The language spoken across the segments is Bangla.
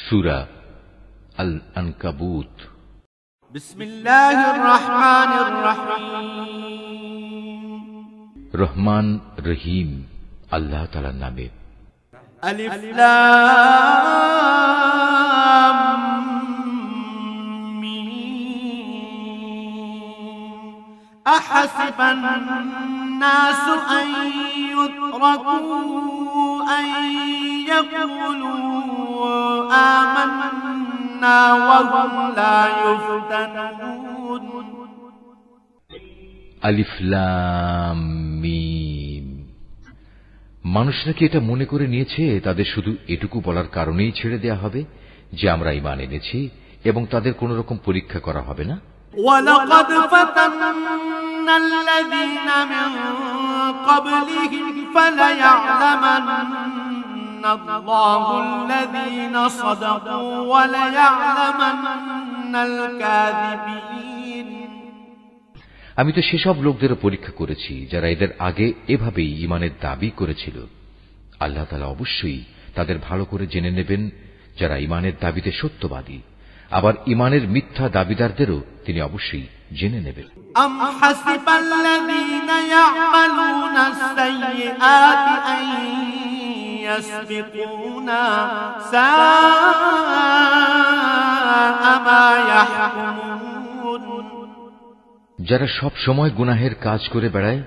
সূরা আল আনকাবুত। বিসমিল্লাহির রহমানির রহিম। রহমান রহিম আল্লাহ তাআলার নামে। আলিফ লাম মিম। আহাসিবান নাসু আন ইউতরাকু আন ইয়াকুলু আমান্না ওয়া হুম লা ইফতানুন। আলিফ লাম মিম। মানুষরা কি এটা মনে করে নিয়েছে তাদের শুধু এটুকু বলার কারণেই ছেড়ে দেয়া হবে যে আমরা ঈমান এনেছি এবং তাদের কোন রকম পরীক্ষা করা হবে না? ওয়ালাকাদ ফাতান্নাল্লাযীনা মিন ক্বাবলিহিম ফালায়া'লামান্নাল্লাহুল্লাযীনা সাদাকু ওয়া লায়া'লামান্নাল কাযিবিন। আমি তো সেসব লোকদেরও পরীক্ষা করেছি যারা এদের আগে এভাবেই ঈমানের দাবি করেছিল। আল্লাহ তাআলা অবশ্যই তাদের ভালো করে জেনে নেবেন যারা ঈমানের দাবিতে সত্যবাদী, আবার ঈমানের মিথ্যা দাবিদারদেরও তিনি অবশ্যই জেনে নেবেন। আম হাসিবাল্লাযীনা ইয়া'মালুনাস সাইয়্যাতি আন ইয়াসবিকুনা সাআ মা ইয়াহকুমুন। যারা সব সময় গুনাহের কাজ করে বেড়ায়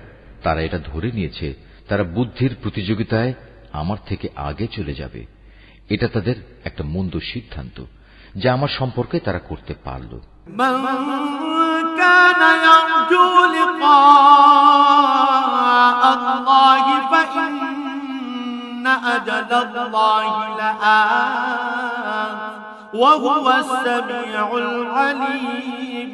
তারা এটা ধরে নিয়েছে তারা বুদ্ধির প্রতিযোগিতায় আমার থেকে আগে চলে যাবে। এটা তাদের একটা মন্দ সিদ্ধান্ত যা আমার সম্পর্কে তারা করতে পারল। মান কানা ইয়ারজু লিকা আল্লাহি ফাইন্না আজালাল্লাহি লাআত ওয়া হুয়াস সামিউল আলীম।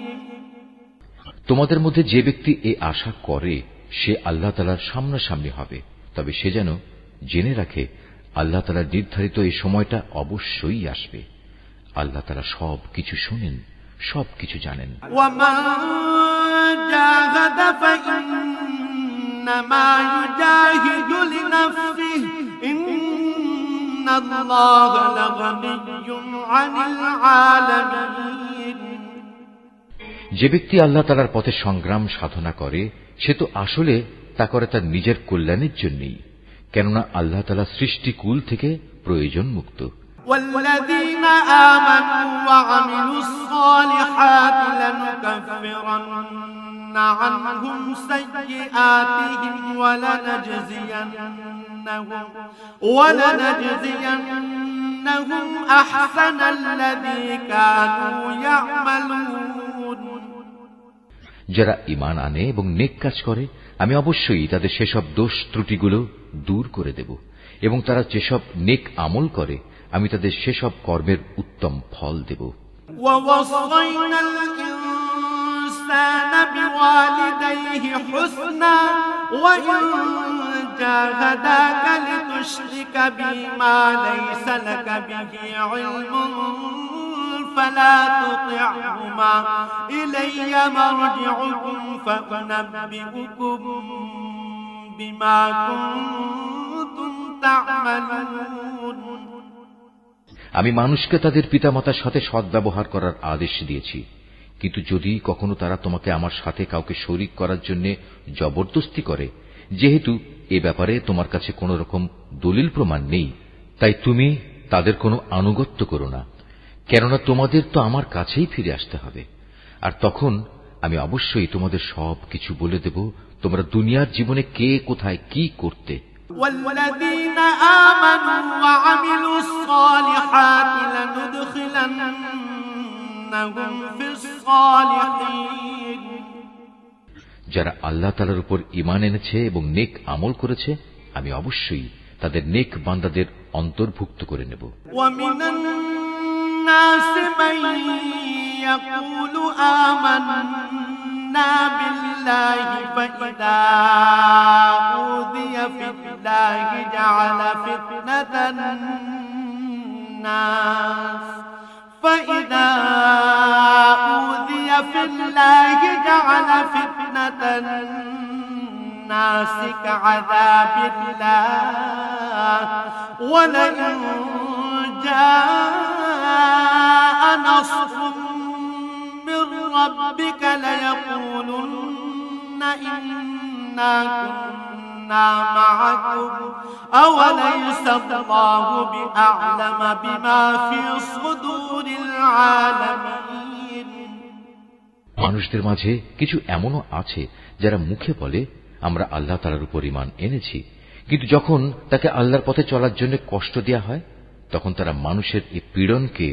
তোমাদের মধ্যে যে ব্যক্তি এই আশা করে সে আল্লাহ তাআলার সামনাসামনি হবে, তবে সে যেন জেনে রাখে আল্লাহ তাআলার নির্ধারিত এই সময়টা অবশ্যই আসবে। আল্লাহ তাআলা সব কিছু শোনেন, সব কিছু জানেন। ওয়ামান জাহাদা ফাইন্নামা ইউজাহিদু লিনাফসিহি ইন্নাল্লাহা লাগানিয়্যুন আনিল আলামিন। যে ব্যক্তি আল্লাহ তাআলার পথে সংগ্রাম সাধনা করে সে তো আসলে তা করে তার নিজের কল্যাণের জন্যই, কেননা আল্লাহ তাআলা সৃষ্টিকুল থেকে প্রয়োজন মুক্ত। والذين آمنوا وعملوا الصالحات لنكفرن عنهم سيئاتهم ولنجزينهم أحسن الذي كانوا يعملون। যারা ঈমান আনে এবং নেক কাজ করে আমি অবশ্যই তাদের সেসব দোষ ত্রুটিগুলো দূর করে দেব, এবং তারা যেসব নেক আমল করে আমি তাদের সেসব কর্মের উত্তম ফল দেব। ووصينا الإنسان بوالديه حسنا وإن جاهداك لتشرك بي ما ليس لك به علم فلا تطعهما إلي مرجعكم فأنبئكم بما كنتم تعملون। আমি মানুষকে তাদের পিতামাতার সাথে সদ্ব্যবহার করার আদেশ দিয়েছি, কিন্তু যদি কখনো তারা তোমাকে আমার সাথে কাউকে শরীক করার জন্য জবরদস্তি করে, যেহেতু এ ব্যাপারে তোমার কাছে কোন রকম দলিল প্রমাণ নেই, তাই তুমি তাদের কোনো আনুগত্য করো না, কেননা তোমাদের তো আমার কাছেই ফিরে আসতে হবে। আর তখন আমি অবশ্যই তোমাদের সব কিছু বলে দেব তোমরা দুনিয়ার জীবনে কে কোথায় কি করতে। والذين آمنوا وعملوا الصالحات لندخلنهم في الصالحين। যারা আল্লাহ তাআলার উপর ঈমান এনেছে এবং নেক আমল করেছে আমি অবশ্যই তাদের নেক বান্দাদের অন্তর্ভুক্ত করে নেব। ومن الناس من يقول آمنا بالله فإذا أوذي في الله جعل فتنة الناس فإذا أوذي في الله جعل فتنة الناس كعذاب الله ولئن جاء إنا كنا معكم أوليس الله بأعلم بما في صدور العالمين মানুষদের মাঝে কিছু এমনও আছে যারা মুখে বলে আমরা আল্লাহ তাআলার উপর ঈমান এনেছি, কিন্তু যখন তাকে আল্লাহর পথে চলার জন্য কষ্ট দেয়া হয় তখন তারা মানুষের এই পীড়নকে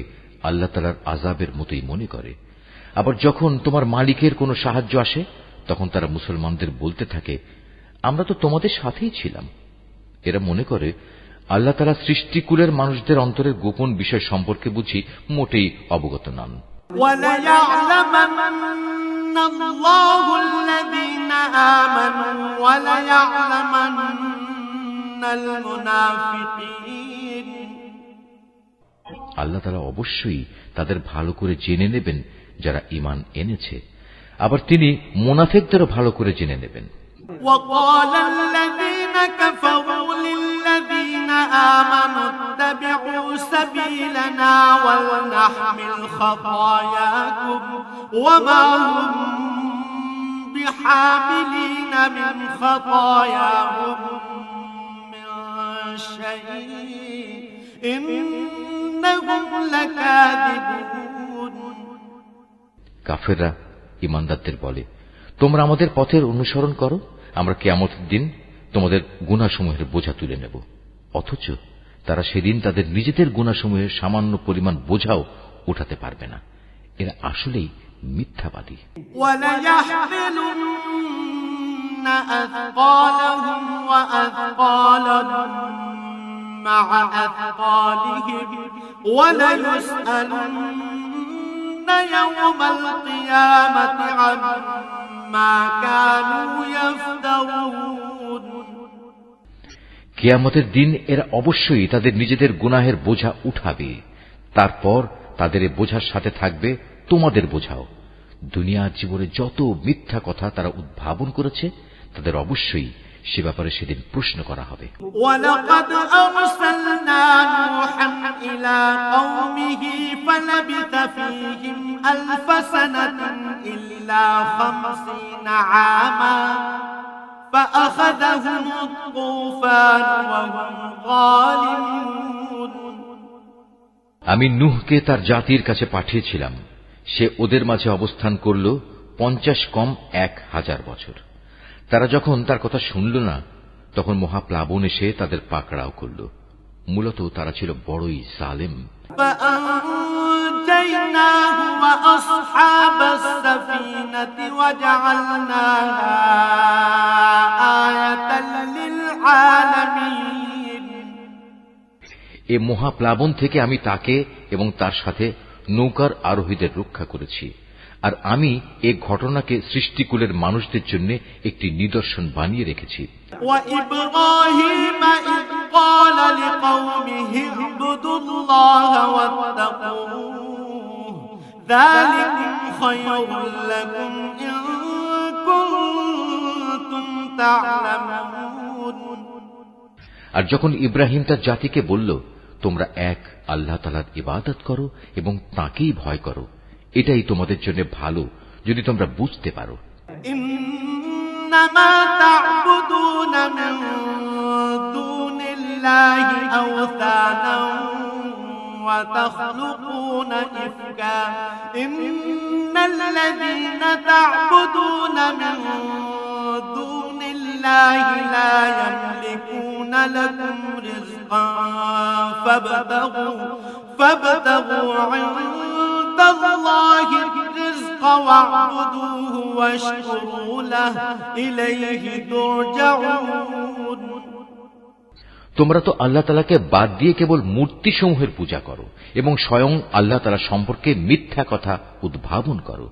আল্লাহ তাআলার আযাবের মতোই মনে করে। আবার যখন তোমার মালিকের কোনো সাহায্য আসে তখন তারা মুসলমানদের বলতে থাকে আমরা তো তোমাদের সাথেই ছিলাম। এরা মনে করে আল্লাহ তাআলা সৃষ্টিকুলের মানুষদের অন্তরের গোপন বিষয় সম্পর্কে বুঝি মোটেই অবগত নন। وَلَيَعْلَمَنَّ اللَّهُ الَّذِينَ آمَنُوا وَلَيَعْلَمَنَّ الْمُنَافِقِينَ আল্লাহ তাআলা অবশ্যই তাদের ভালো করে জেনে নেবেন যারা ঈমান এনেছে, আবার তিনি মুনাফিকদেরও ভালো করে জেনে নেবেন। وَقَالَ الَّذِينَ كَفَرُوا لِلَّذِينَ آمَنُوا اتَّبِعُوا سَبِيلَنَا وَلْنَحْمِلْ خَطَايَاكُمْ وَمَا هُمْ بِحَامِلِينَ مِنْ خَطَايَاهُمْ مِنْ شَيْءٍ إِنَّهُمْ لَكَاذِبُونَ কাফেররা ঈমানদারদের বলে তোমরা আমাদের পথের অনুসরণ করো, আমরা কিয়ামতের দিন তোমাদের গুনাহসমূহের বোঝা তুলে নেব। অথচ তারা সেদিন তাদের নিজেদের গুনাহসমূহের সামান্য পরিমাণ বোঝাও উঠাতে পারবে না। এরা আসলেই মিথ্যাবাদী। وَلَيَحْمِلُنَّ أَثْقَالَهُمْ وَأَثْقَالًا مَعَ أَثْقَالِهِمْ وَلَيُسْأَلُنَّ يَوْمَ الْقِيَامَةِ عَمَّا كَانُوا يَفْتَرُونَ কিয়ামতের দিন এরা অবশ্যই তাদের নিজেদের গুনাহের বোঝা উঠাবে, তারপর তাদের এই বোঝার সাথে থাকবে তোমাদের বোঝাও। দুনিয়ার জীবনে যত মিথ্যা কথা তারা উদ্ভাবন করেছে তাদের অবশ্যই সে ব্যাপারে সেদিন প্রশ্ন করা হবে। وَلَقَدْ أَرْسَلْنَا نُوحًا إِلَى قَوْمِهِ فَلَبِثَ فِيهِمْ أَلْفَ سَنَةٍ إِلَّا 50 عَامًا فَأَخَذَهُمُ الطُّوفَانُ وَهُمْ ظَالِمُونَ আমি নূহকে তার জাতির কাছে পাঠিয়েছিলাম, সে ওদের মাঝে অবস্থান করল 50 কম 1000 বছর। তারা যখন তার কথা শুনল না তখন মহাপ্লাবন এসে তাদের পাকড়াও করল। মূলত তারা ছিল বড়ই জালেম। فَأَنجَيْنَاهُ وَأَصْحَابَ السَّفِينَةِ وَجَعَلْنَاهَا آيَةً لِلْعَالَمِينَ এ মহাপ্লাবন থেকে আমি তাকে এবং তার সাথে নৌকার আরোহীদের রক্ষা করেছি, আর আমি এ ঘটনাকে সৃষ্টিকুলের মানুষদের জন্য একটি নিদর্শন বানিয়ে রেখেছি। وَإِبْرَاهِيمَ إِذْ قَالَ لِقَوْمِهِ اعْبُدُوا اللَّهَ وَاتَّقُوهُ ذَلِكُمْ خَيْرٌ لَكُمْ إِن كُنتُمْ تَعْلَمُونَ আর যখন ইব্রাহিম তার জাতিকে বলল তোমরা এক আল্লাহ তাআলার ইবাদত করো এবং তাঁকেই ভয় করো, এটাই তোমাদের জন্য ভালো যদি তোমরা বুঝতে পারো। إنما تعبدون من دون الله أوثانا وتخلقون إفكا إن الذين تعبدون من دون الله لا يملكون لكم رزقا فابتغوا عند الله الرزق واعبدوه واشكروا له إليه ترجعون তোমরা তো আল্লাহ তাআলাকে বাদ দিয়ে কেবল মূর্তি সমূহের পূজা করো এবং স্বয়ং আল্লাহ তাআলা সম্পর্কে মিথ্যা কথা উদ্ভাবন করো।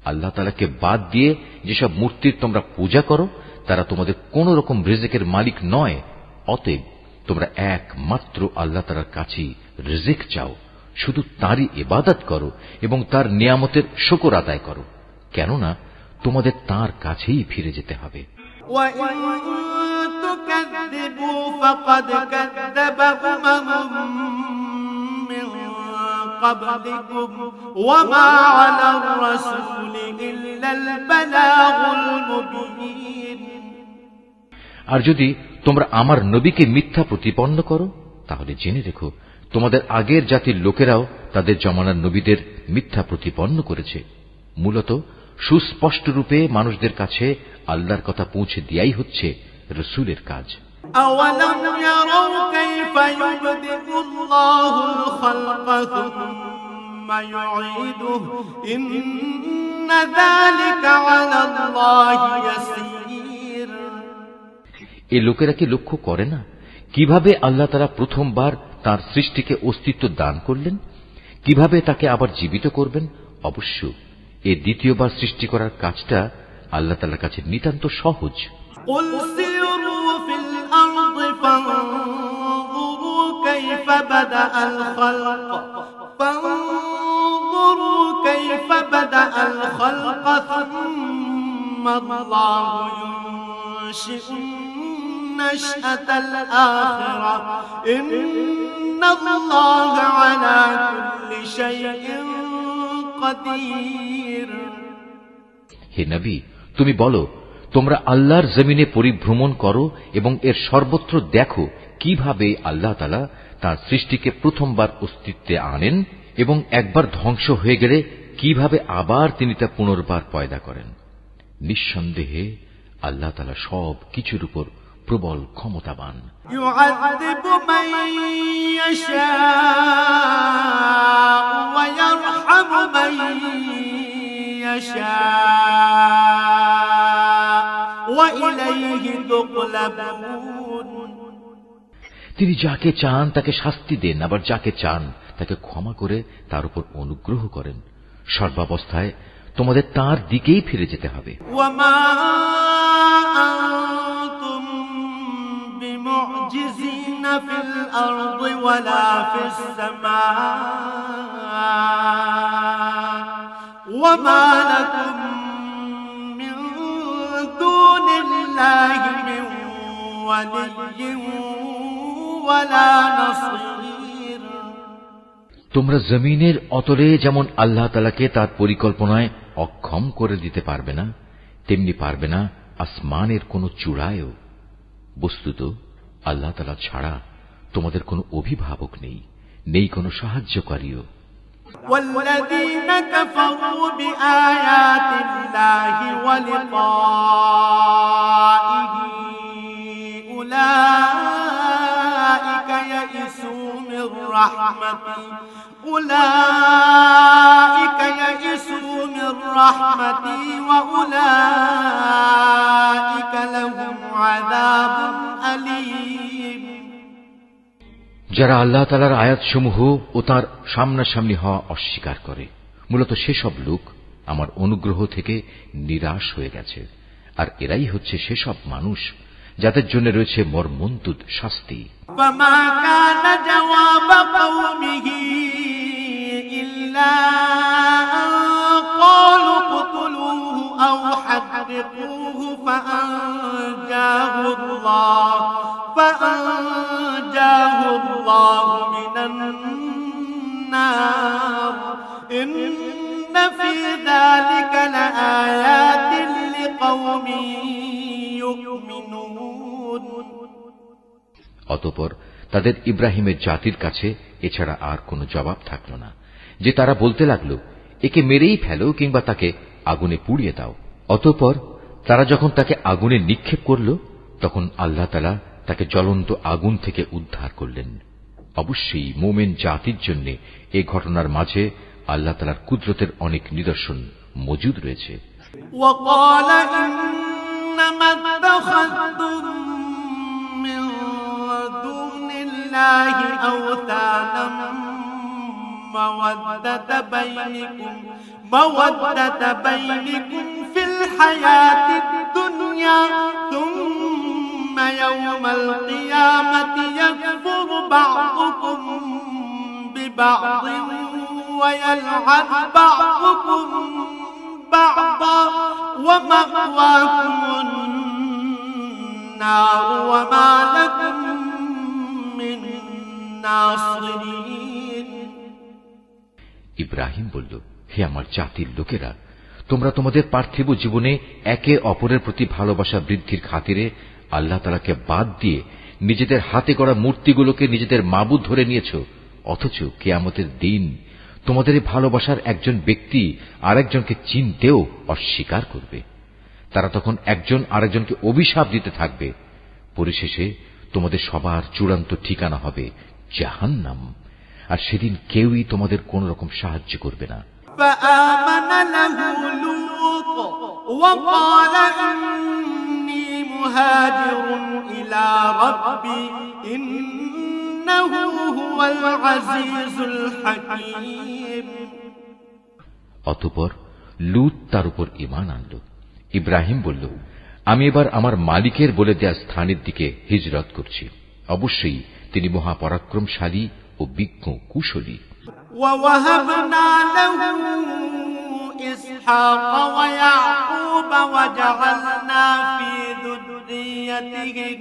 আল্লাহ তাআলাকে বাদ দিয়ে যেসব মূর্তির তোমরা পূজা করো তারা তোমাদের কোন রকম রিজিকের মালিক নয়। অতএব তোমরা একমাত্র আল্লাহ তাআলার কাছেই রিজিক চাও, শুধু তারই ইবাদত করো এবং তার নিয়ামতের শুকর আদায় করো, কেননা তোমাদের তার কাছেই ফিরে যেতে হবে। وَإِن تُكَذِّبُوا فَقَدْ كَذَّبَ أُمَمٌ مِّن قَبْلِكُمْ وَمَا عَلَى الرَّسُولِ إِلَّا الْبَلَاغُ الْمُبِينُ আর যদি তোমরা আমার নবীকে মিথ্যা প্রতিপন্ন করো, তাহলে জেনে রেখো তোমাদের আগের জাতির লোকেরাও তাদের জমানার নবীদের মিথ্যা প্রতিপন্ন করেছে। মূলত সুস্পষ্ট রূপে মানুষদের কাছে আল্লাহর কথা পৌঁছে দেয়াই হচ্ছে রাসূলের কাজ। أَوَلَمْ يَرَوْا كَيْفَ يُبْدِئُ اللَّهُ الْخَلْقَ ثُمَّ يُعِيدُهُ إِنَّ ذَلِكَ عَلَى اللَّهِ يَسِيرٌ। এই লোকেরা কি লক্ষ্য করে না কিভাবে আল্লাহ তাআলা প্রথমবার তার সৃষ্টিকে অস্তিত্ব দান করলেন, কিভাবে তাকে আবার জীবিত করবেন? অবশ্য এই দ্বিতীয়বার সৃষ্টি করার কাজটা আল্লাহ তাআলার কাছে নিতান্ত সহজ। قُلْ سِيرُوا فِي الْأَرْضِ فَانظُرُوا كَيْفَ بَدَأَ الْخَلْقَ ثُمَّ اللَّهُ يُنشِئُ النَّشْأَةَ الْآخِرَةَ إِنَّ اللَّهَ عَلَى كُلِّ شَيْءٍ قَدِيرٌ। হে নবী, তুমি বলো, তোমরা আল্লাহর জমিনে পরিভ্রমণ করো এবং এর সর্বত্র দেখো কিভাবে আল্লাহ তাআলা তাঁর সৃষ্টিকে প্রথমবার অস্তিত্বে আনেন এবং একবার ধ্বংস হয়ে গেলে কিভাবে আবার তিনি তা পুনর্বার পয়দা করেন। নিঃসন্দেহে আল্লাহ তাআলা সব কিছুর উপর প্রবল ক্ষমতাবান। يُعَذِّبُ مَن يَشَاءُ وَيَرْحَمُ مَن يَشَاءُ وَإِلَيْهِ تُقْلَبُونَ। তিনি যাকে চান তাকে শাস্তি দেন, আবার যাকে চান তাকে ক্ষমা করে তার উপর অনুগ্রহ করেন। সর্বাবস্থায় তোমাদের তাঁর দিকেই ফিরে যেতে হবে। وَمَا أَنتُم بِمُعْجِزِينَ فِي الْأَرْضِ وَلَا فِي السَّمَاءِ وَمَا لَكُم مِّن دُونِ اللَّهِ مِن وَلِيٍّ وَلَا نَصِيرٍ। তোমরা জমিনের অতলে যেমন আল্লাহ তাআলাকে তার পরিকল্পনায় অক্ষম করে দিতে পারবে না, তেমনি পারবে না আসমানের কোন চূড়ায়ও। বস্তুত আল্লাহ তাআলা ছাড়া তোমাদের কোনো অভিভাবক নেই, নেই কোনো সাহায্যকারীও। والذين كفروا بآيات الله ولقائه أولئك يئسوا من رحمتي وأولئك لهم عذاب أليم। যারা আল্লাহ তাআলার আয়াতসমূহ ও তার সামনাসামনি হওয়া অস্বীকার করে, মূলত সেসব লোক আমার অনুগ্রহ থেকে নিরাশ হয়ে গেছে, আর এরাই হচ্ছে সেসব মানুষ যাদের জন্য রয়েছে মর্মন্তুদ শাস্তি। فما كان جواب قومه إلا أن قالوا اقتلوه أو حرقوه فأنجاه الله من النار إن في ذلك لآيات لقوم يؤمنون। অতঃপর তাদের ইব্রাহিমের জাতির কাছে এছাড়া আর কোনো জবাব থাকল না, যে তারা বলতে লাগল, একে মেরেই ফেলো কিংবা তাকে আগুনে পুড়িয়ে দাও। অতঃপর তারা যখন তাকে আগুনে নিক্ষেপ করল, তখন আল্লাহ তাআলা তাকে জ্বলন্ত আগুন থেকে উদ্ধার করলেন। অবশ্যই মুমিন জাতির জন্য এই ঘটনার মাঝে আল্লাহ তাআলার কুদরতের অনেক নিদর্শন মজুদ রয়েছে। وقال إنما اتخذتم من دون الله أوثانا مودة بينكم في الحياة الدنيا ثم يوم القيامة يكفر بعضكم ببعض ويلعن بعضكم بعضا ومأواكم النار وما لكم من ناصرين। ইব্রাহিম বলল, হে আমার জাতির লোকেরা, তোমরা তোমাদের পার্থিব জীবনে একে অপরের প্রতি ভালোবাসা বৃদ্ধির খাতিরে আল্লাহ তাআলাকে বাদ দিয়ে নিজেদের হাতে গড়া মূর্তিগুলোকে নিজেদের মাবুদ ধরে নিয়েছ, অথচ কিয়ামতের দিন তোমাদের ভালোবাসার একজন ব্যক্তি আরেকজনকে চিনতেও অস্বীকার করবে। তারা তখন একজন আরেকজনকে অভিশাপ দিতে থাকবে। পরিশেষে তোমাদের সবার চূড়ান্ত ঠিকানা হবে জাহান্নাম, আর সেদিন কেউই তোমাদের কোন রকম সাহায্য করবে না। فآمن له لوط وقال إني مهاجر إلى ربي إنه هو العزيز الحكيم। অতঃপর লূত তার উপর ঈমান আনল। ইব্রাহিম বলল, আমি এবার আমার মালিকের বলে দেয়া স্থানের দিকে হিজরত করছি। অবশ্যই তিনি মহাপরাক্রমশালী ও বিজ্ঞ কুশলী। ووهبنا له إسحاق ويعقوب وجعلنا في ذريته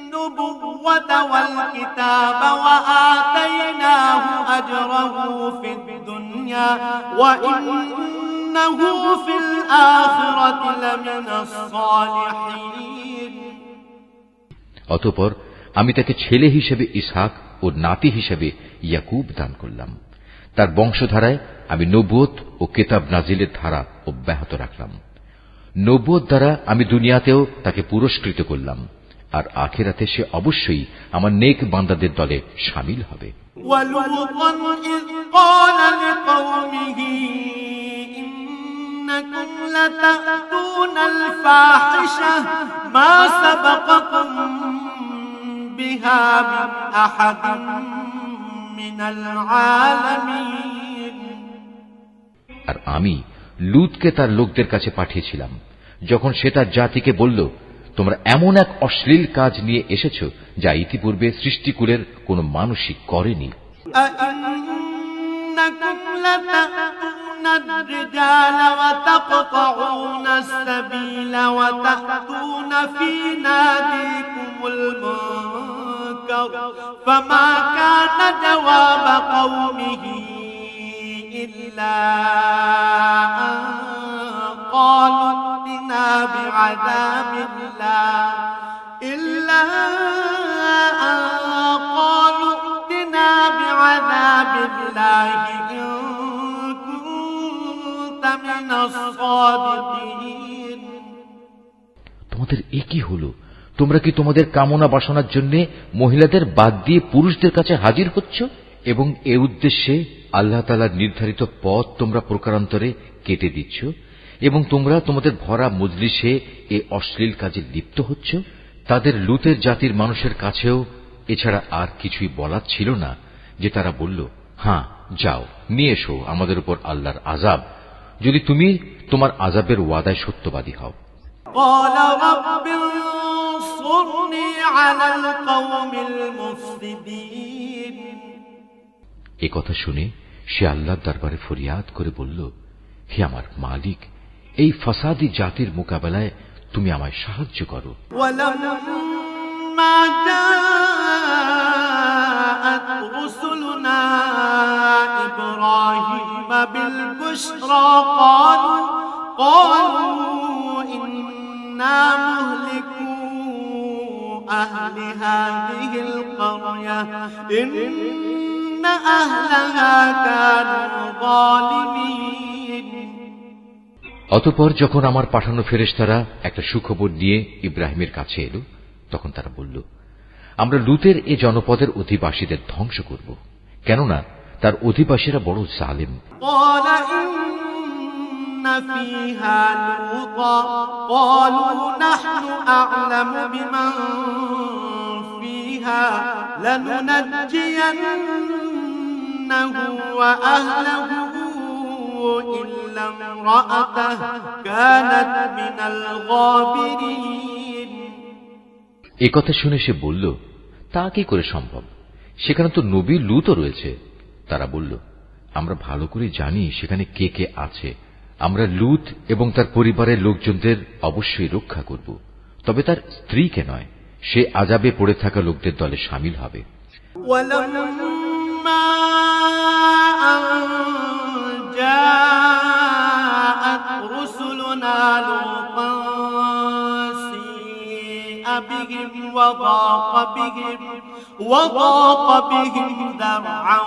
النبوة والكتاب وآتيناه أجره في الدنيا وإنه في الآخرة لمن الصالحين। অতঃপর আমি তাকে ছেলে হিসেবে ইসহাক ও নাতি হিসেবে ইয়াকুব দান করলাম। তার বংশধারায় আমি নবুয়ত ও কিতাব নাজিলের ধারা অব্যাহত রাখলাম। নবুয়ত দ্বারা আমি দুনিয়াতেও তাকে পুরস্কৃত করলাম, আর আখিরাতে সে অবশ্যই আমার নেক বান্দাদের দলে শামিল হবে। وَلُوطًا إِذْ قَالَ لِقَوْمِهِ إِنَّكُمْ لَتَأْتُونَ الْفَاحِشَةَ مَا سَبَقَكُم بِهَا مِنْ أَحَدٍ مِنَ الْعَالَمِينَ। আর আমি লূতকে তার লোকদের কাছে পাঠিয়েছিলাম, যখন সে তার জাতিকে বলল, তোমরা এমন এক অশ্লীল কাজ নিয়ে এসেছ যা ইতিপূর্বে সৃষ্টিকুলের কোন মানুষই করেনি। أَإِنَّكُمْ لَتَأْتُونَ الرِّجَالَ وَتَقْطَعُونَ السَّبِيلَ وَتَأْتُونَ فِي نَادِيكُمُ الْمُنكَرَ فَمَا كَانَ جَوَابَ قَوْمِهِ إِلَّا أَن قَالُوا ائْتِنَا بِعَذَابِ اللَّهِ إِن كُنتَ مِنَ الصَّادِقِينَ। তোমাদের এ কি হলো? তোমরা কি তোমাদের কামনা বাসনার জন্য মহিলাদের বাদ দিয়ে পুরুষদের কাছে হাজির হচ্ছ এবং এ উদ্দেশ্যে আল্লাহ তাআলার নির্ধারিত পথ তোমরা প্রকারান্তরে কেটে দিচ্ছ, এবং তোমরা তোমাদের ভরা মজলিসে এ অশ্লীল কাজে লিপ্ত হচ্ছ? তাদের লূতের জাতির মানুষের কাছেও এছাড়া আর কিছুই বলার ছিল না যে তারা বলল, হ্যাঁ যাও নিয়ে এসো আমাদের উপর আল্লাহর আযাব, যদি তুমি তোমার আযাবের ওয়াদায় সত্যবাদী হও। قال رب انصرني على القوم المفسدين। এ কথা শুনে সে আল্লাহর দরবারে ফরিয়াদ করে বলল, হে আমার মালিক, এই ফাসাদি জাতির মোকাবেলায় তুমি আমায় সাহায্য করো। ولما جاءت رسلنا إبراهيم بالبشرى قالوا إنا مهلكو أهل هذه القرية إن أهلها كانوا ظالمين। অতঃপর যখন আমার পাঠানো ফেরেশতারা একটা সুখবর নিয়ে ইব্রাহিমের কাছে এলো, তখন তারা বলল, আমরা লূতের এ জনপদের অধিবাসীদের ধ্বংস করব, কেননা তার অধিবাসীরা বড় জালেম। قال إن فيها لوطا قالوا نحن أعلم بمن فيها لننجينه وأهله إلا امرأته كانت من الغابرين। এ কথা শুনে সে বলল, তা কি করে সম্ভব? সেখানে তো নবী লূতও রয়েছে। তারা বলল, আমরা ভালো করে জানি সেখানে কে কে আছে। আমরা লূত এবং তার পরিবারের লোকজনদের অবশ্যই রক্ষা করব, তবে তার স্ত্রীকে নয়। সে আযাবে পড়ে থাকা লোকদের দলে শামিল হবে। ولما أن جاءت رسلنا لوطا سيء بهم وضاق بهم ذرعا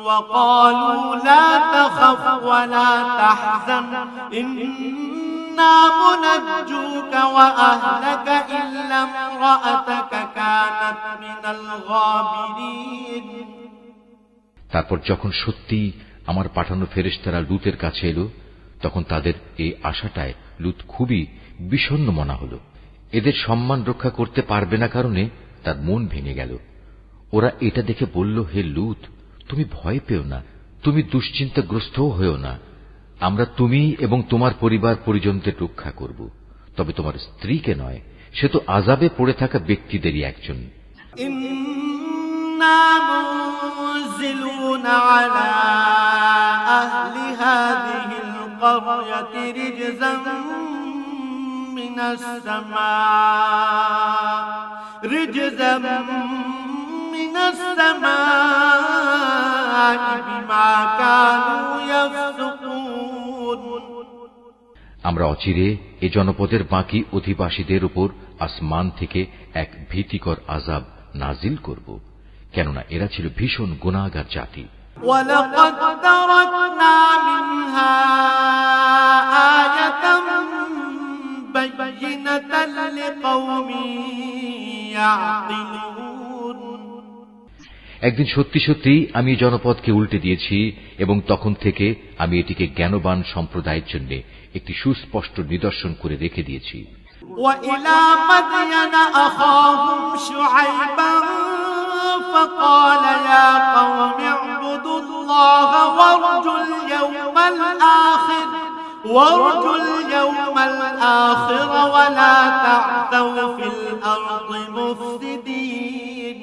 وقالوا لا تخف ولا تحزن إنا منجوك وأهلك إلا امرأتك كانت من الغابرين। তারপর যখন সত্যি আমার পাঠানো ফেরেশতারা লূতের কাছে এলো, তখন তাদের এই আশাটায় লূত খুবই বিষণ্ণ মনা হল। এদের সম্মান রক্ষা করতে পারবে না কারণে তার মন ভেঙে গেল। ওরা এটা দেখে বলল, হে লূত, তুমি ভয় পেও না, তুমি দুশ্চিন্তাগ্রস্তও হয়েও না। আমরা তুমি এবং তোমার পরিবার পরিজনদের রক্ষা করব, তবে তোমার স্ত্রীকে নয়, সে তো আযাবে পড়ে থাকা ব্যক্তিদেরই একজন। إنا منزلون على أهل هذه القرية رجزا من السماء بما كانوا يفسقون। আমরা অচিরে এ জনপদের বাকি অধিবাসীদের উপর আসমান থেকে এক ভীতিকর আযাব নাজিল করব, কেননা এরা ছিল ভীষণ গুনাহগার জাতি। وَلَقَدْ تَرَكْنَا مِنْهَا آيَةً بَيِّنَةً لِقَوْمٍ يَعْقِلُونَ। একদিন সত্যি সত্যি আমি জনপদকে উল্টে দিয়েছি এবং তখন থেকে আমি এটিকে জ্ঞানবান সম্প্রদায়ের জন্য একটি সুস্পষ্ট নিদর্শন করে রেখে দিয়েছি। وَإِلَى مَدْيَنَ أَخَاهُمْ شُعَيْبًا فَقَالَ يَا قَوْمِ اعْبُدُوا اللَّهَ وَارْجُوا الْيَوْمَ الْآخِرَ وَلَا تَعْثَوْا فِي الْأَرْضِ مُفْسِدِينَ।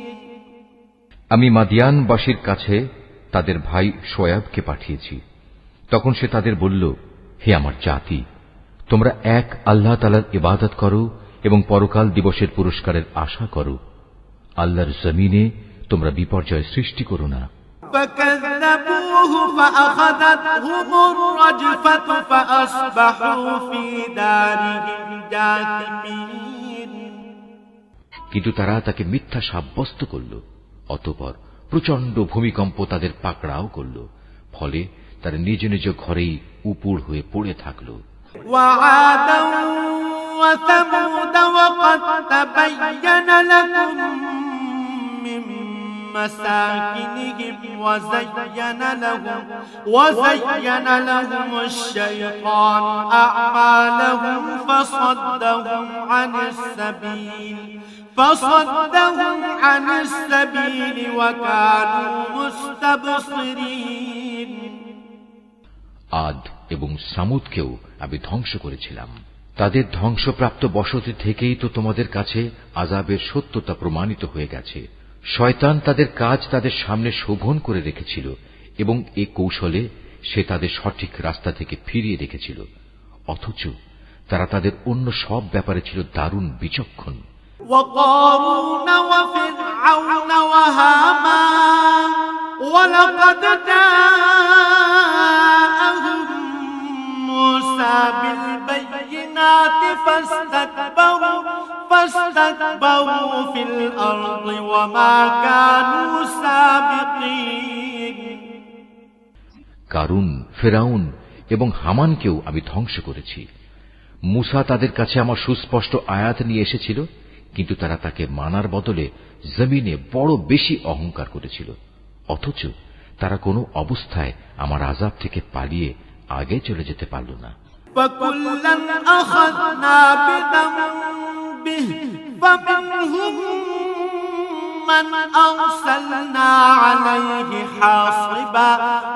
আমি মাদিয়ানবাসীর কাছে তাদের ভাই শোয়াবকে পাঠিয়েছি। তখন সে তাদের বলল, হে আমার জাতি, তোমরা এক আল্লাহ তাআলার ইবাদত করো এবং পরকাল দিবসের পুরস্কারের আশা করো। আল্লাহর জমিনে তোমরা বিপর্যয় সৃষ্টি করো না। فكذبوه فأخذتهم الرجفة فأصبحوا في دارهم جاثمين। কিন্তু তারা তাকে মিথ্যা সাব্যস্ত করল। অতঃপর প্রচন্ড ভূমিকম্প তাদের পাকড়াও করল, ফলে তারা নিজ নিজ ঘরেই উপুড় হয়ে পড়ে থাকল। وعادا وثمود وقد تبين لكم من مساكنهم وزين لهم الشيطان أعمالهم فصدهم عن السبيل وكانوا مستبصرين। আদ এবং সামুদকেও আমি ধ্বংস করেছিলাম। তাদের ধ্বংসপ্রাপ্ত বসতি থেকেই তো তোমাদের কাছে আযাবের সত্যতা প্রমাণিত হয়ে গেছে। শয়তান তাদের কাজ তাদের সামনে শোভন করে রেখেছিল এবং এ কৌশলে সে তাদের সঠিক রাস্তা থেকে ফিরিয়ে রেখেছিল, অথচ তারা তাদের অন্য সব ব্যাপারে ছিল দারুণ বিচক্ষণ। وقارون وفرعون وهامان ولقد جاءهم موسى بالبينات فاستكبروا في الأرض وما كانوا سابقين। কারুন, ফেরাউন এবং হামানকেও আমি ধ্বংস করেছি। মুসা তাদের কাছে আমার সুস্পষ্ট আয়াত নিয়ে এসেছিল, কিন্তু তারা তাকে মানার বদলে জমিনে বড় বেশি অহংকার করেছিল, অথচ তারা কোনো অবস্থায় আমার আযাব থেকে পালিয়ে আগে চলে যেতে পারল না। فَكُلًّا أَخَذْنَا بِذَنبِهِ فَمِنْهُم مَّنْ أَرْسَلْنَا عَلَيْهِ حَاصِبًا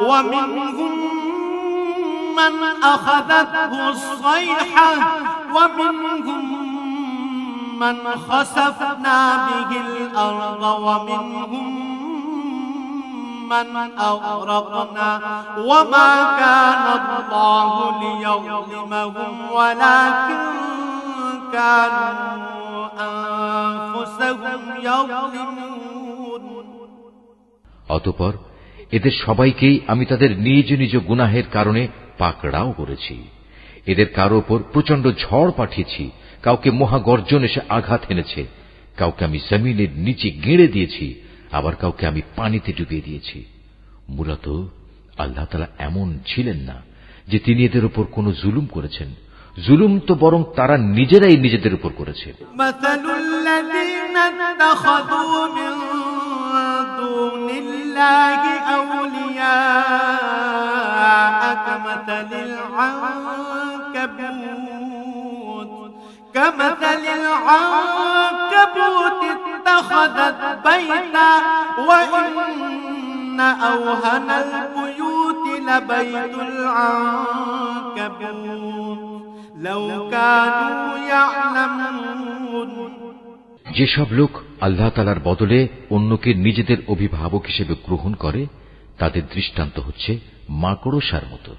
وَمِنْهُم مَّنْ أَخَذَتْهُ الصَّيْحَةُ وَمِنْهُم مَّنْ خَسَفْنَا بِهِ الْأَرْضَ وَمِنْهُم مَّنْ أَغْرَقْنَا وَمَا كَانَ اللَّهُ لِيَظْلِمَهُمْ وَلَكِن كَانُوا أَنفُسَهُمْ يَظْلِمُونَ। অতঃপর এদের সবাইকেই আমি তাদের নিজ নিজ গুনাহের কারণে পাকড়াও করেছি। এদের কারো উপর প্রচন্ড ঝড় পাঠিয়েছি, কাউকে মহাগর্জন এসে আঘাত এনেছে, কাউকে আমি জমিনের নিচে গেঁড়ে দিয়েছি, আবার কাউকে আমি পানিতে ডুবিয়ে দিয়েছি। মূলত আল্লাহ তাআলা এমন ছিলেন না যে তিনি এদের উপর কোনো জুলুম করেছেন। জুলুম তো বরং তারা নিজেরাই নিজেদের উপর করেছে। كمثل العنكبوت اتخذت بيتا وإن أوهن البيوت لبيت العنكبوت لو كانوا يعلمون। যেসব লোক আল্লাহ তাআলার বদলে অন্যকে নিজেদের অভিভাবক হিসেবে গ্রহণ করে তাদের দৃষ্টান্ত হচ্ছে মাকড়সার মতো।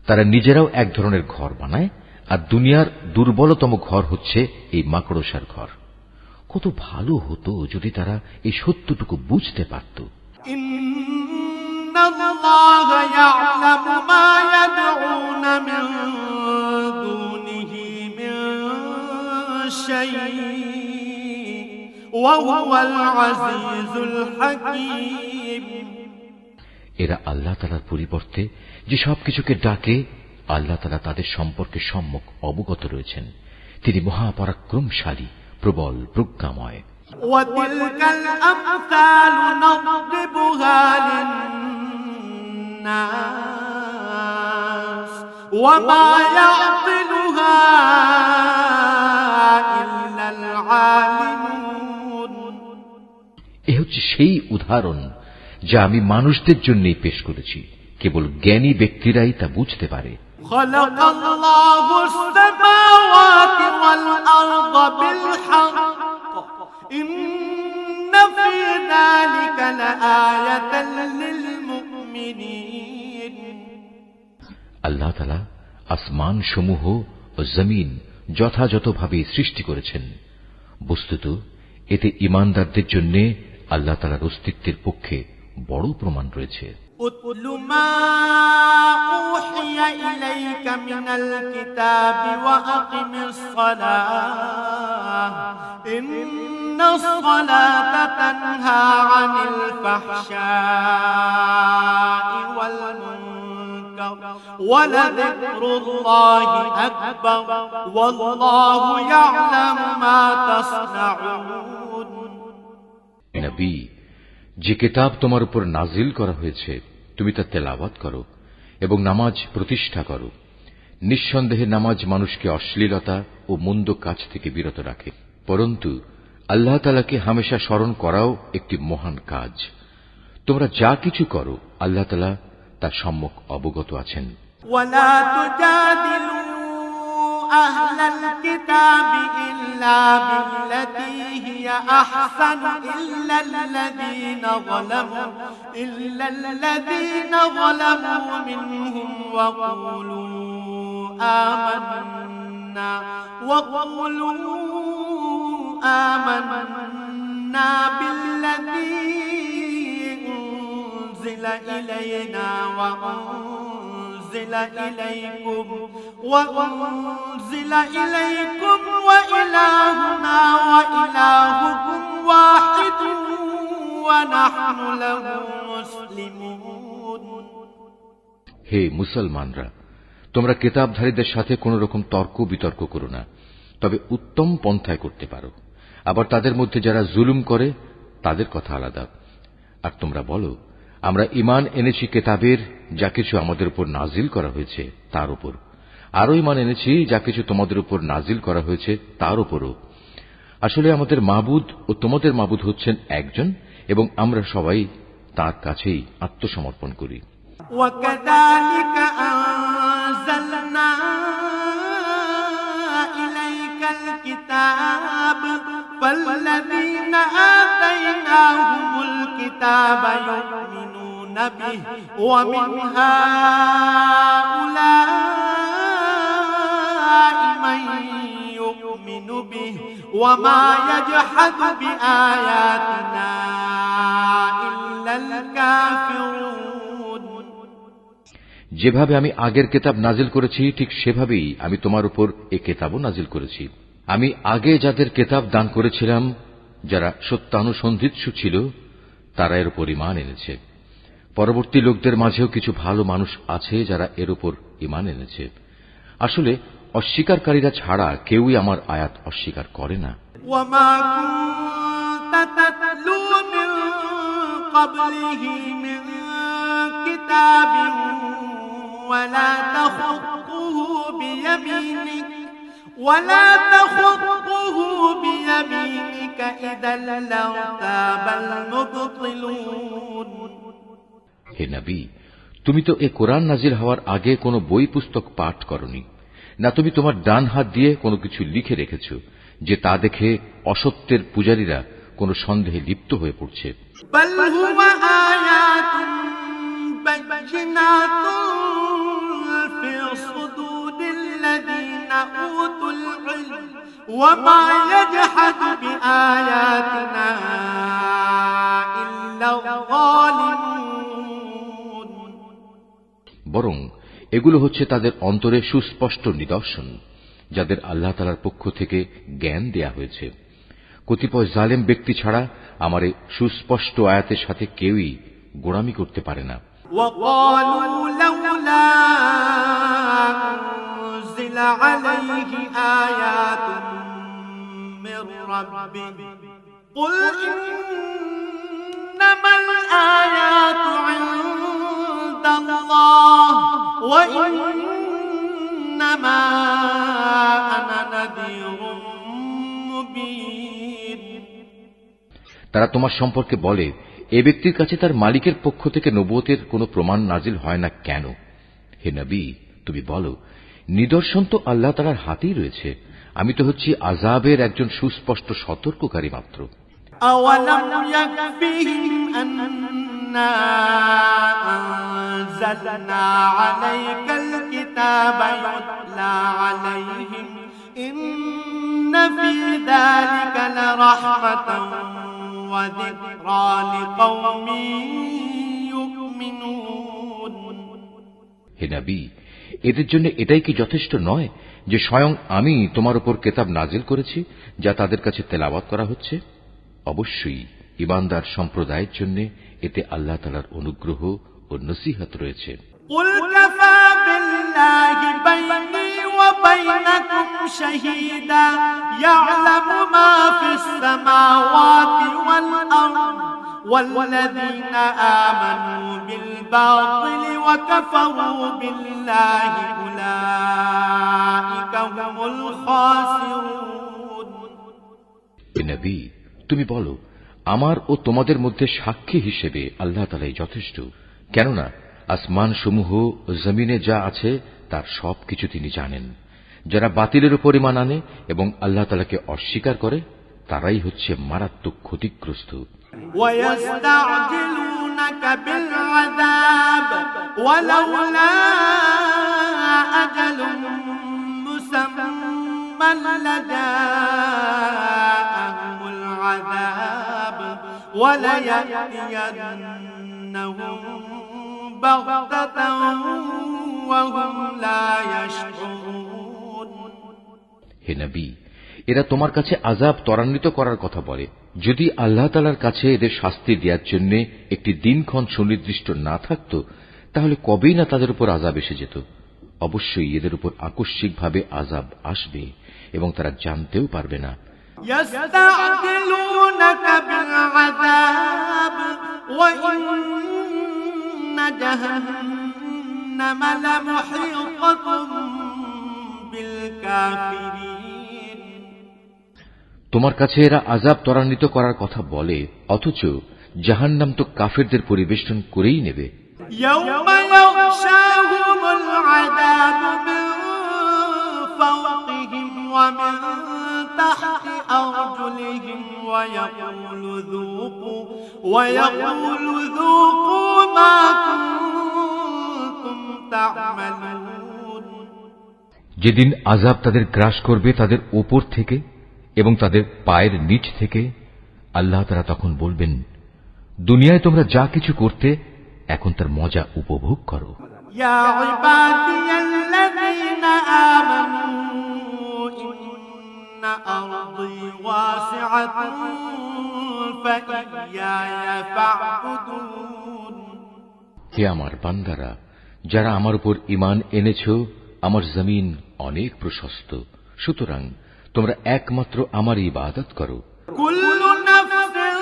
তারা নিজেরাও এক ধরনের ঘর বানায়, আর দুনিয়ার দুর্বলতম ঘর হচ্ছে এই মাকড়সার ঘর। কত ভালো হতো যদি তারা এই সত্যটুকু বুঝতে পারত। ইন্নাল্লাহা ইয়া'লামু মা ইয়াদউনা মিন দুনিহি মিন শাইইন ওয়া হুয়াল আজিজুল হাকীম। এরা আল্লাহ তাআলার পরিবর্তে যে সবকিছুকে ডাকে, আল্লাহ তাআলা তাদের সম্পর্কে সম্যক অবগত রয়েছেন। তিনি মহাপরাক্রমশালী, প্রবল, প্রজ্ঞাময়। ওয়াতিলকাল আমসালু নাদরিবুহা লিন-নাস ওয়া মা ইয়াকিলুহা ইল্লাল আলিমুন। এ হচ্ছে সেই উদাহরণ যা আমি মানুষদের জন্যই পেশ করেছি, কেবল জ্ঞানী ব্যক্তিরাই তা বুঝতে পারে। خلق الله السماوات والأرض بالحق إن في ذلك لآية للمؤمنين। আল্লাহ তাআলা আসমান সমূহ ও জমিন যথাযথভাবে সৃষ্টি করেছেন। বস্তুত এতে ঈমানদারদের জন্য আল্লাহ তাআলার অস্তিত্বের পক্ষে বড় প্রমাণ রয়েছে। أتل ما أوحي إليك من الكتاب وأقم الصلاة إن الصلاة تنهى عن الفحشاء والمنكر ولذكر الله أكبر والله يعلم ما تصنعون। নবী, যে কিতাব তোমার উপর নাজিল করা হয়েছে তুমি তা তেলাওয়াত করো এবং নামাজ প্রতিষ্ঠা করো। নিঃসন্দেহে নামাজ মানুষকে অশ্লীলতা ও মন্দ কাজ থেকে বিরত রাখে, পরন্তু আল্লাহ তাআলাকে হামেশা স্মরণ করাও একটি মহান কাজ। তোমরা যা কিছু করো আল্লাহ তাআলা তার সম্যক অবগত আছেন। ওয়ালা তুজাদিলু আহলাল কিতাবি ইল্লা বিল্লাতী হিয়া আহসানু ইল্লাল্লাযীনা যালামু মিনহুম آمنا بالذي أنزل إلينا وأنزل إليكم وإلهنا وإلهكم واحد ونحن له مسلمون। হে মুসলমানরা, তোমরা কিতাবধারীদের সাথে কোন রকম তর্ক বিতর্ক করো না, তবে উত্তম পন্থায় করতে পারো। আবার তাদের মধ্যে যারা জুলুম করে তাদের কথা আলাদা। আর তোমরা বলো, আমরা ঈমান এনেছি কিতাবের যা কিছু আমাদের উপর নাজিল করা হয়েছে তার উপর, আরো ঈমান এনেছি যা কিছু তোমাদের উপর নাজিল করা হয়েছে তার উপরও। আসলে আমাদের মাবুদ ও তোমাদের মাবুদ হচ্ছেন একজন, এবং আমরা সবাই তার কাছেই আত্মসমর্পণ করি। وكذلك أنزلنا إليك الكتاب فالذين آتيناهم الكتاب يؤمنون به ومن هؤلاء من يؤمن به وما يجحد بآياتنا إلا الكافرون যেভাবে আমি আগের কিতাব নাজিল করেছি ঠিক সেভাবেই আমি তোমার উপর এই কিতাবও নাজিল করেছি। আমি আগে যাদের কিতাব দান করেছিলাম যারা সত্যানুসন্ধিৎসু ছিল তারা এর উপর ঈমান এনেছে। পরবর্তী লোকদের মাঝেও কিছু ভালো মানুষ আছে যারা এর উপর ঈমান এনেছে। আসলে অস্বীকারীরা ছাড়া কেউই আমার আয়াত অস্বীকার করে না। وما كنت تتلو من قبله من كتاب ولا تخطه بيمينك إذا لارتاب المبطلون হে নবী, তুমি তো এ কোরআন নাজিল হওয়ার আগে কোনো বই পুস্তক পাঠ করনি, না তুমি তোমার ডান হাত দিয়ে কোনো কিছু লিখে রেখেছ যে তা দেখে অসত্যের পূজারীরা কোনো সন্দেহে লিপ্ত হয়ে পড়ছে। بل هو آيات بينات في صدور الذين أوتوا العلم وما يجحد بآياتنا إلا الظالمون বরং এগুলো হচ্ছে তাদের অন্তরে সুস্পষ্ট নিদর্শন যাদের আল্লাহ তাআলার পক্ষ থেকে জ্ঞান দেয়া হয়েছে। কতিপয় জালেম ব্যক্তি ছাড়া আমার এই সুস্পষ্ট আয়াতের সাথে কেউই গোড়ামি করতে পারে না। وقالوا لولا أنزل عليه آيات من ربه قل إنما الآيات عند الله وإنما أنا نذير مبين তারা তোমার সম্পর্কে বলে, এ ব্যক্তির কাছে তার মালিকের পক্ষ থেকে নবুয়তের কোনো প্রমাণ নাজিল হয় না কেন? হে নবী, তুমি বলো, নিদর্শন তো আল্লাহ তাআলার হাতেই রয়েছে। আমি তো হচ্ছি আযাবের একজন সুস্পষ্ট সতর্ককারী মাত্র। أولم يكفهم أنا أنزلنا عليك الكتاب يتلى عليهم إن في ذلك لرحمة وذكرى لقوم يؤمنون হে নবী, এদের জন্য এটাই কি যথেষ্ট নয় যে স্বয়ং আমি তোমার উপর কিতাব নাজিল করেছি যা তাদের কাছে তেলাওয়াত করা হচ্ছে? অবশ্যই ঈমানদার সম্প্রদায়ের জন্য এতে আল্লাহ তাআলার অনুগ্রহ ও নসিহত রয়েছে। قل كفى بالله بيني وبينكم شهيدا يعلم ما في السماوات والأرض والذين آمنوا بالباطل وكفروا بالله أولئك هم الخاسرون নবী, তুমি বলো, আমার ও তোমাদের মধ্যে সাক্ষী হিসেবে আল্লাহ তাআলাই যথেষ্ট। কেননা আসমান সমূহ ও জমিনে যা আছে তার সবকিছু তিনি জানেন। যারা বাতিলের উপর ঈমান আনে এবং আল্লাহ তাআলাকে অস্বীকার করে তারাই হচ্ছে মারাত্মক ক্ষতিগ্রস্ত। ويستعجلونك بالعذاب ولولا أجل مسمى لجاءهم العذاب وليأتينهم بغتة وهم لا يشعرون হে নবী, এরা তোমার কাছে আযাব ত্বরান্বিত করার কথা বলে। যদি আল্লাহ তাআলার কাছে এদের শাস্তি দেওয়ার জন্য একটি দিনক্ষণ সুনির্দিষ্ট না থাকত তাহলে কবেই না তাদের উপর আযাব এসে যেত। অবশ্যই এদের উপর আকস্মিকভাবে আযাব আসবে এবং তারা জানতেও পারবে না। يستعجلونك بالعذاب وإن جهنم لمحيطة بالكافرين তোমার কাছে এরা আযাব ত্বরান্বিত করার কথা বলে, অথচ জাহান্নাম তো কাফেরদের পরিবেষ্টন করেই নেবে। يوم يغشاهم العذاب من فوقهم ومن تحت أرجلهم ويقول ذوقوا ما كنتم تعملون যেদিন আযাব তাদের গ্রাস করবে তাদের ওপর থেকে এবং তাদের পায়ের নিচ থেকে, আল্লাহ তাআলা তখন বলবেন, দুনিয়ায় তোমরা যা কিছু করতে এখন তার মজা উপভোগ করো। ইয়া ইবাদিয়াল্লাযীনা আমানু ইন্না আরদি ওয়াসিআতুন ফাইয়ায়া ফা'বুদুন। হে আমার বান্দারা, যারা আমার উপর ঈমান এনেছো, আমার জমিন অনেক প্রশস্ত, সুতরাং তোমরা একমাত্র আমার ইবাদত করো। কুল্লু নাফসিন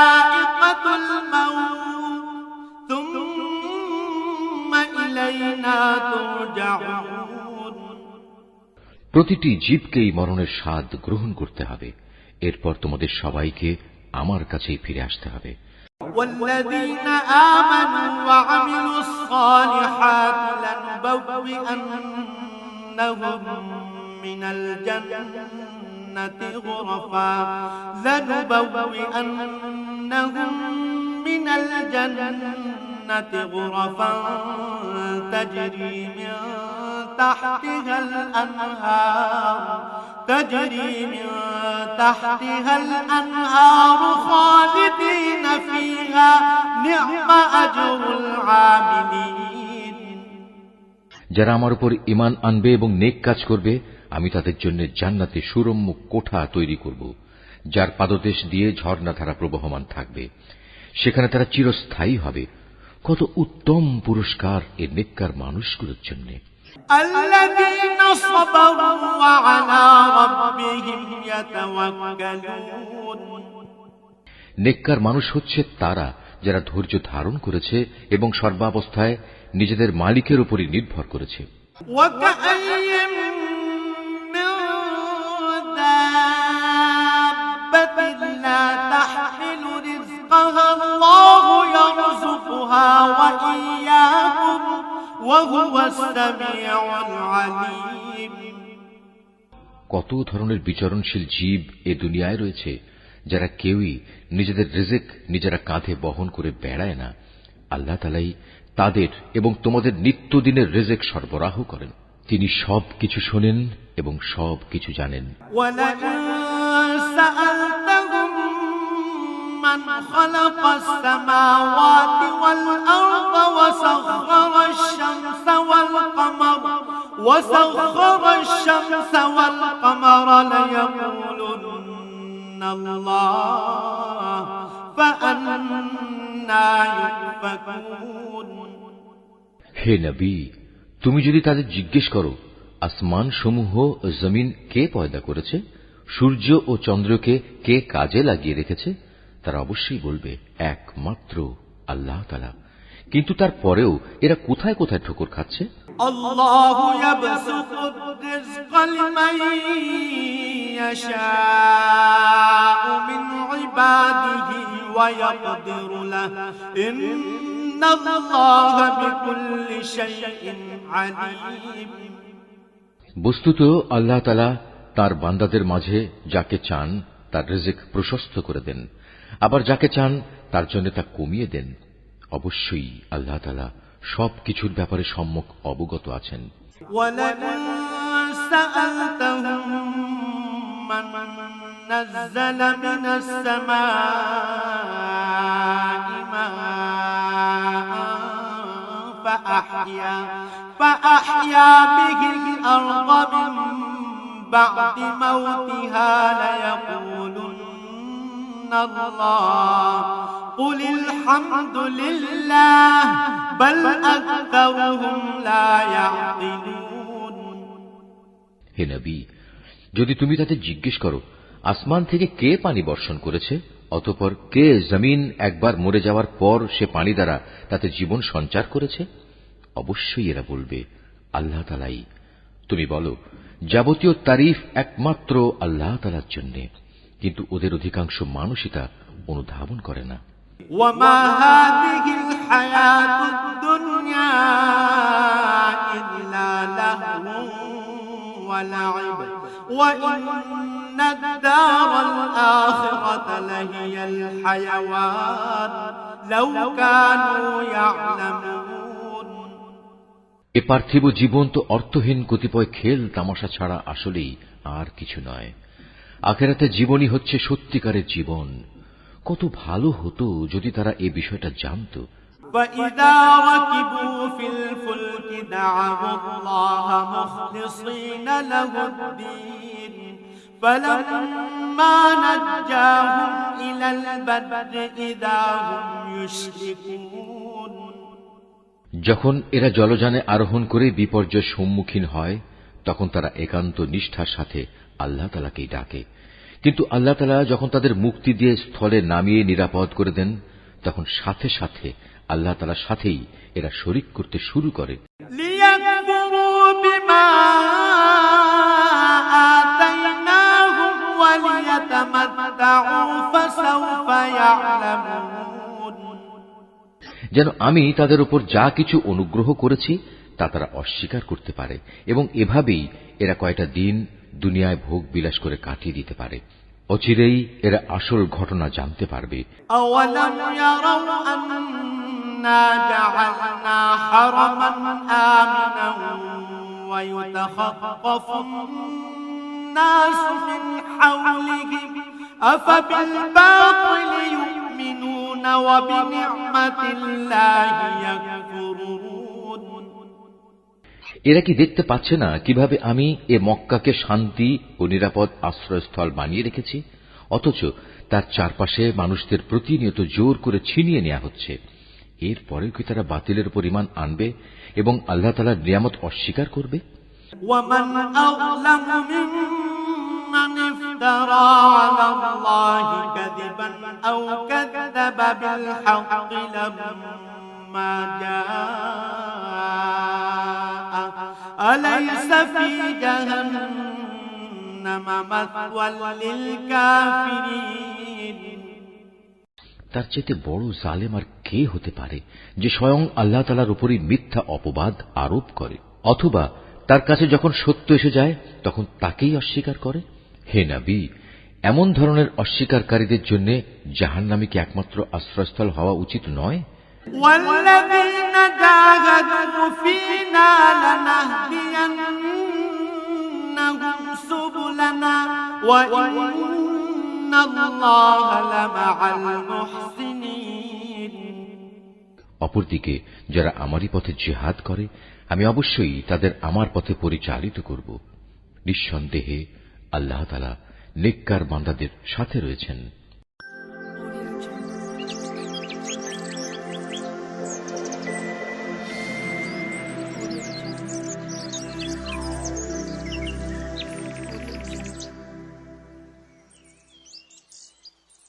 যায়িকাতুল মাউত সুম্মা ইলাইনা তুরজাউন। প্রতিটি জীবকেই মরণের স্বাদ গ্রহণ করতে হবে, এরপর তোমাদের সবাইকে আমার কাছেই ফিরে আসতে হবে। والذين آمنوا وعملوا الصالحات لنبوئنهم من الجنة غرفا تجري من تحتها الأنهار خالدين فيها نعم أجر العاملين। যারা আমার উপর ঈমান আনবে এবং নেক কাজ করবে, আমি তাদের জন্য জান্নাতে সুরম্য কোঠা তৈরি করব, যার পাদদেশ দিয়ে ঝর্ণাধারা প্রবহমান থাকবে, সেখানে তারা চিরস্থায়ী হবে। কত উত্তম পুরস্কার এই নেককার মানুষগুলোর জন্য। الذين صبروا وعلى ربهم يتوكلون। নেককার মানুষ হচ্ছে তারা যারা ধৈর্য ধারণ করেছে এবং সর্বাবস্থায় নিজেদের মালিকের উপরই নির্ভর করেছে। وكأين من دابة لا تحمل رزقها الله يرزقها وإياكم وهو السميع العليم। কত ধরনের বিচরণশীল জীব এ দুনিয়ায় রয়েছে, যারা কেউই নিজেদের রিজিক নিজেরা কাঁধে বহন করে বেড়ায় না। আল্লাহ তাআলাই তাদের এবং তোমাদের নিত্যদিনের রিজিক সরবরাহ করেন। তিনি সব কিছু শোনেন এবং সব কিছু জানেন। وَلَئِن سَأَلْتَهُم مَّنْ خَلَقَ السَّمَاوَاتِ وَالْأَرْضَ وَسَخَّرَ الشَّمْسَ وَالْقَمَرَ لَيَقُولُنَّ اللَّهُ فَأَنَّىٰ يُؤْفَكُونَ। হে নবী, তুমি যদি তাদের জিজ্ঞেস করো, আসমান সমূহ ও জমিন কে পয়দা করেছে, সূর্য ও চন্দ্রকে কে কাজে লাগিয়ে রেখেছে, তারা অবশ্যই বলবে একমাত্র আল্লাহ তাআলা। কিন্তু তারপরেও এরা কোথায় কোথায় ঠোকর খাচ্ছে। আল্লাহু ইয়াবসুতুর রিজকা লিমান ইয়াশাউ মিন ইবাদিহি ওয়া ইয়াকদিরু লাহু ইন্নাল্লাহা বিকুল্লি শাইইন আলীম। বস্তুত আল্লাহ তাআলা তার বান্দাদের মাঝে যাকে চান তার রিজিক প্রশস্ত করে দেন, আবার যাকে চান তার জন্য তা কমিয়ে দেন। অবশ্যই আল্লাহ তাআলা সবকিছুর ব্যাপারে সম্যক অবগত আছেন। ওয়ালাইন সাআলতাহুম মান নাযালা মিনাস সামাই মাআন فأحيا به الأرض من بعد موتها ليقولن الله قل الحمد لله بل أكثرهم لا يعقلون। হে নবী, যদি তুমি তাদের জিজ্ঞেস করো আসমান থেকে কে পানি বর্ষণ করেছে, অতঃপর কে জমিন একবার মরে যাওয়ার পর সে পানি দ্বারা তাতে জীবন সঞ্চার করেছে, অবশ্যই এরা বলবে আল্লাহ তাআলাই। তুমি বলো যাবতীয় তারিফ একমাত্র আল্লাহ তাআলার জন্য, কিন্তু ওদের অধিকাংশ মানুষই তা অনুধাবন করে না। وما هذه الحياة الدنيا إلا لهو ولعب وإن الدار الآخرة لهي الحيوان لو كانوا يعلمون। এ পার্থিব জীবন তো অর্থহীন কতিপয় খেল তামাশা ছাড়া আসলেই আর কিছু নয়। আখিরাতের জীবনই হচ্ছে সত্যিকারের জীবন। কত ভালো হতো যদি তারা এ বিষয়টা জানত। فإذا ركبوا في الفلك دعوا الله مخلصين له الدين فلما نجاهم إلى البر إذا هم يشركون। যখন এরা জলযানে আরোহণ করে বিপর্যয়ের সম্মুখীন হয় তখন তারা একান্ত নিষ্ঠার সাথে আল্লাহ তাআলাকেই ডাকে, কিন্তু আল্লাহ তাআলা যখন তাদের মুক্তি দিয়ে স্থলে নামিয়ে নিরাপদ করে দেন তখন সাথে সাথে আল্লাহ তাআলার সাথেই এরা শরীক করতে শুরু করে। লিয়াকফুরু বিমা আতাইনাহুম ওয়া লিয়াতামাত্তাউ ফাসাওফা ইয়ালামুন। যেন আমি তাদের উপর যা কিছু অনুগ্রহ করেছি তা তারা অস্বীকার করতে পারে এবং এভাবেই এরা কয়টা দিন দুনিয়ায় ভোগ বিলাস করে কাটিয়ে দিতে পারে। অচিরেই এরা আসল ঘটনা জানতে পারবে। আওয়ালাম ইয়ারাউ আন্না জাআলনা হারামান আমিনান ওয়া ইউতাখাফফুন নাসু মিন হাওলিহিম আফাবিল বাতিলি ইউমিনুনা ওয়া বিনি'মাতিল্লাহি ইয়াকফুরুন। এরা কি দেখতে পাচ্ছে না কিভাবে আমি এ মক্কাকে শান্তি ও নিরাপদ আশ্রয়স্থল বানিয়ে রেখেছি, অথচ তার চারপাশে মানুষদের প্রতিনিয়ত জোর করে ছিনিয়ে নেওয়া হচ্ছে। এরপরেও কি তারা বাতিলের উপর ঈমান আনবে এবং আল্লাহ তাআলার নিয়ামত অস্বীকার করবে? ওয়ামান আযলামু মিম্মান ইফতারা আলাল্লাহি কাযিবান আও কাযযাবা বিল হাক্কি লাম্মা জাআ আলাইসা ফি জাহান্নামা মাথওয়াল লিল কাফিরিন। তার চেয়ে বড় জালেম আর কে হতে পারে যে স্বয়ং আল্লাহ তাআলার উপরই মিথ্যা অপবাদ আরোপ করে, অথবা তার কাছে যখন সত্য এসে যায় তখন তাকেই অস্বীকার করে। হে নবী, এমন ধরনের অস্বীকারীদের জন্য জাহান্নামী কি একমাত্র আশ্রয়স্থল হওয়া উচিত নয়? ওয়াল্লাযীনা জাহাদু ফীনা লানাহদিয়ান্নাহুম সুবুলানা ওয়া ইন্নাল্লাহা লামাআল মুহসিনিন। অপরদিকে যারা আমারই পথে জিহাদ করে আমি অবশ্যই তাদের আমার পথে পরিচালিত করব। নিঃসন্দেহে আল্লাহ তাআলা নেককার বান্দাদের সাথে রয়েছেন।